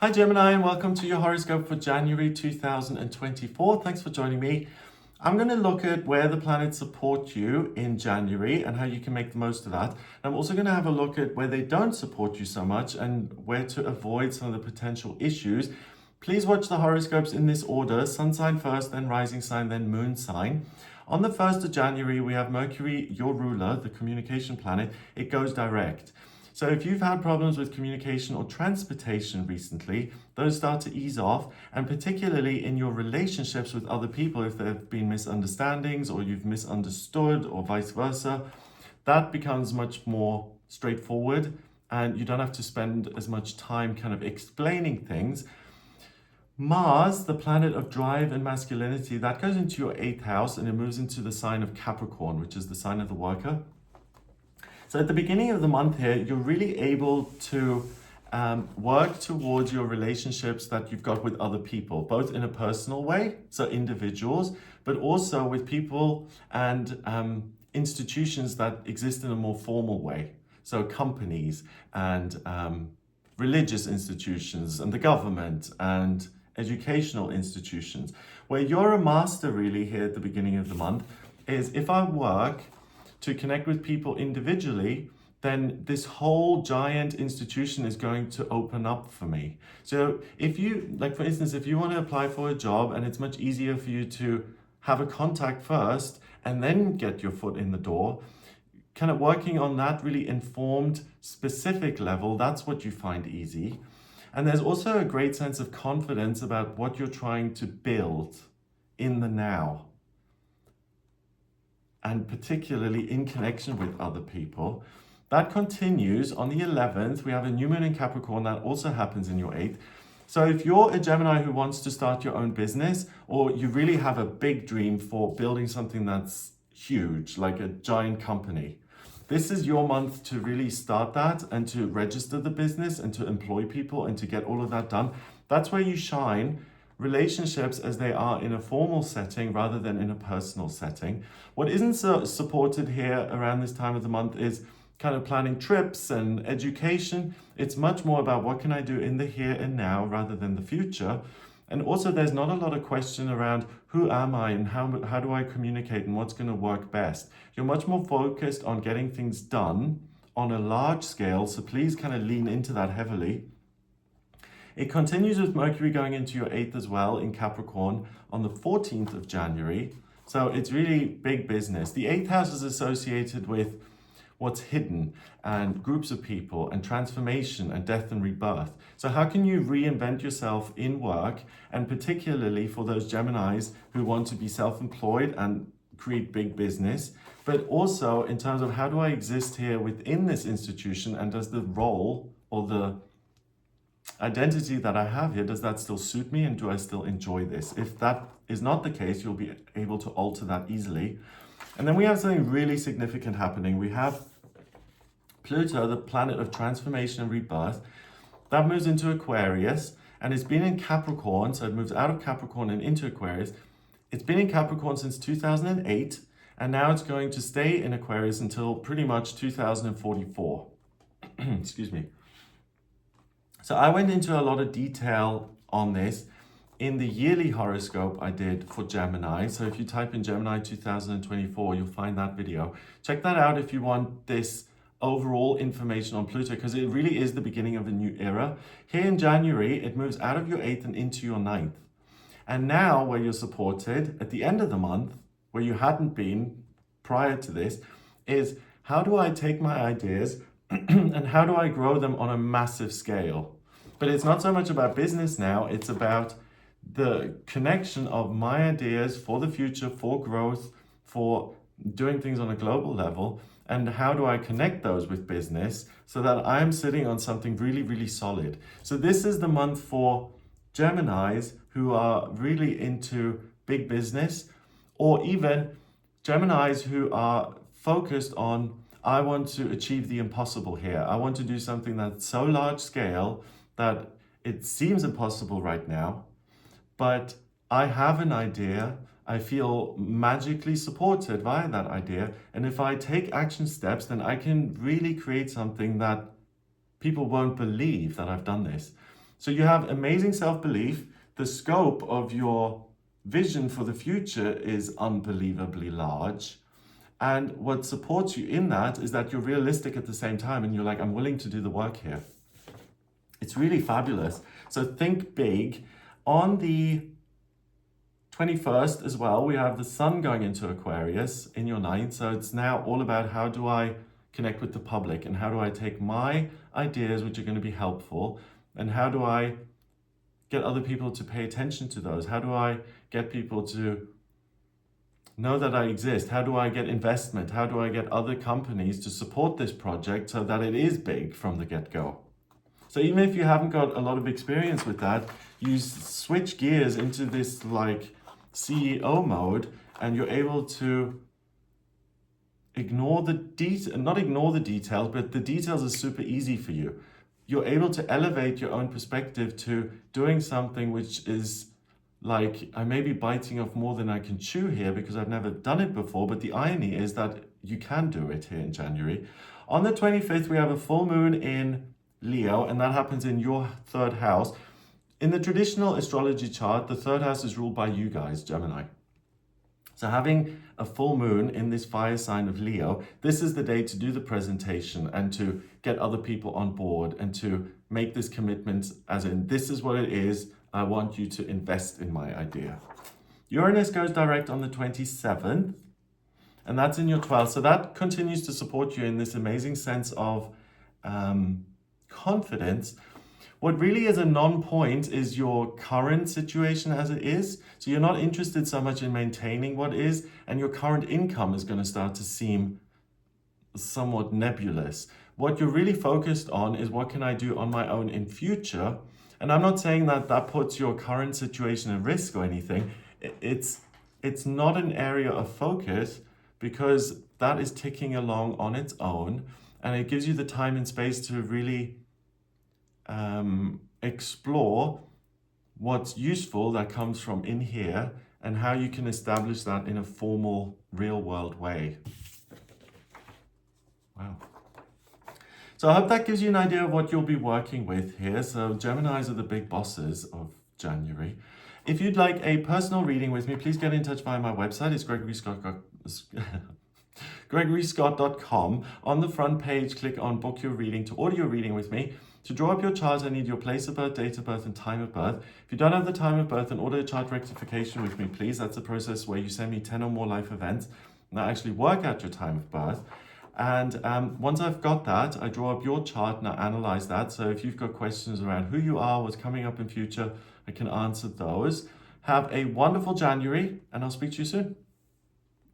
Hi Gemini, and welcome to your horoscope for January 2024. Thanks for joining me. I'm going to look at where the planets support you in January and how you can make the most of that. And I'm also going to have a look at where they don't support you so much and where to avoid some of the potential issues. Please watch the horoscopes in this order: sun sign first, then rising sign, then moon sign. On the 1st of January, we have Mercury, your ruler, the communication planet. It goes direct. So if you've had problems with communication or transportation recently, those start to ease off, and particularly in your relationships with other people, if there have been misunderstandings or you've misunderstood or vice versa, that becomes much more straightforward and you don't have to spend as much time kind of explaining things. Mars, the planet of drive and masculinity, that goes into your 8th house and it moves into the sign of Capricorn, which is the sign of the worker. So at the beginning of the month here, you're really able to work towards your relationships that you've got with other people, both in a personal way, so individuals, but also with people and institutions that exist in a more formal way. So companies and religious institutions and the government and educational institutions. Where you're a master really here at the beginning of the month is if I work to connect with people individually, then this whole giant institution is going to open up for me. So if you, like for instance, if you want to apply for a job and it's much easier for you to have a contact first and then get your foot in the door, kind of working on that really informed, specific level, that's what you find easy. And there's also a great sense of confidence about what you're trying to build in the now, and particularly in connection with other people. That continues on the 11th. We have a new moon in Capricorn that also happens in your 8th. So if you're a Gemini who wants to start your own business, or you really have a big dream for building something that's huge, like a giant company, this is your month to really start that and to register the business and to employ people and to get all of that done. That's where you shine. Relationships as they are in a formal setting rather than in a personal setting. What isn't so supported here around this time of the month is kind of planning trips and education. It's much more about what can I do in the here and now rather than the future. And also there's not a lot of question around who am I and how do I communicate and what's going to work best. You're much more focused on getting things done on a large scale, so please kind of lean into that heavily. It continues with Mercury going into your 8th as well in Capricorn on the 14th of January. So it's really big business. The 8th house is associated with what's hidden and groups of people and transformation and death and rebirth. So how can you reinvent yourself in work, and particularly for those Geminis who want to be self-employed and create big business, but also in terms of how do I exist here within this institution, and does the role or the identity that I have here, does that still suit me and do I still enjoy this? If that is not the case, you'll be able to alter that easily. And then we have something really significant happening. We have Pluto, the planet of transformation and rebirth, that moves into Aquarius, and it's been in Capricorn, so it moves out of Capricorn and into Aquarius. It's been in Capricorn since 2008, and now it's going to stay in Aquarius until pretty much 2044. Excuse me. So I went into a lot of detail on this in the yearly horoscope I did for Gemini. So if you type in Gemini 2024, you'll find that video. Check that out if you want this overall information on Pluto, because it really is the beginning of a new era. Here in January, it moves out of your 8th and into your 9th. And now where you're supported at the end of the month, where you hadn't been prior to this, is how do I take my ideas and how do I grow them on a massive scale? But it's not so much about business now, it's about the connection of my ideas for the future, for growth, for doing things on a global level, and how do I connect those with business so that I'm sitting on something really, really solid. So this is the month for Geminis who are really into big business, or even Geminis who are focused on, I want to achieve the impossible here. I want to do something that's so large scale that it seems impossible right now, but I have an idea. I feel magically supported via that idea. And if I take action steps, then I can really create something that people won't believe that I've done this. So you have amazing self-belief. The scope of your vision for the future is unbelievably large. And what supports you in that is that you're realistic at the same time and you're like, I'm willing to do the work here. It's really fabulous. So think big. On the 21st as well, we have the sun going into Aquarius in your ninth. So it's now all about how do I connect with the public and how do I take my ideas, which are going to be helpful, and how do I get other people to pay attention to those? How do I get people to know that I exist? How do I get investment? How do I get other companies to support this project so that it is big from the get-go? So even if you haven't got a lot of experience with that, you switch gears into this like CEO mode and you're able to not ignore the details, but the details are super easy for you. You're able to elevate your own perspective to doing something which is like, I may be biting off more than I can chew here because I've never done it before, but the irony is that you can do it here in January. On the 25th, we have a full moon in Leo, and that happens in your third house. In the traditional astrology chart, the third house is ruled by you guys, Gemini. So having a full moon in this fire sign of Leo, this is the day to do the presentation and to get other people on board and to make this commitment as in, this is what it is. I want you to invest in my idea. Uranus goes direct on the 27th, and that's in your 12th. So that continues to support you in this amazing sense of confidence. What really is a non-point is your current situation as it is. So you're not interested so much in maintaining what is, and your current income is going to start to seem somewhat nebulous. What you're really focused on is what can I do on my own in future? And I'm not saying that that puts your current situation at risk or anything. It's not an area of focus because that is ticking along on its own, and it gives you the time and space to really explore what's useful that comes from in here and how you can establish that in a formal, real-world way. Wow. So I hope that gives you an idea of what you'll be working with here. So Geminis are the big bosses of January. If you'd like a personal reading with me, please get in touch via my website. It's GregoryScott.com. On the front page, click on book your reading to order your reading with me. To draw up your chart, I need your place of birth, date of birth, and time of birth. If you don't have the time of birth, then order a chart rectification with me, please. That's a process where you send me 10 or more life events and I actually work out your time of birth. And once I've got that, I draw up your chart and I analyze that. So if you've got questions around who you are, what's coming up in future, I can answer those. Have a wonderful January, and I'll speak to you soon.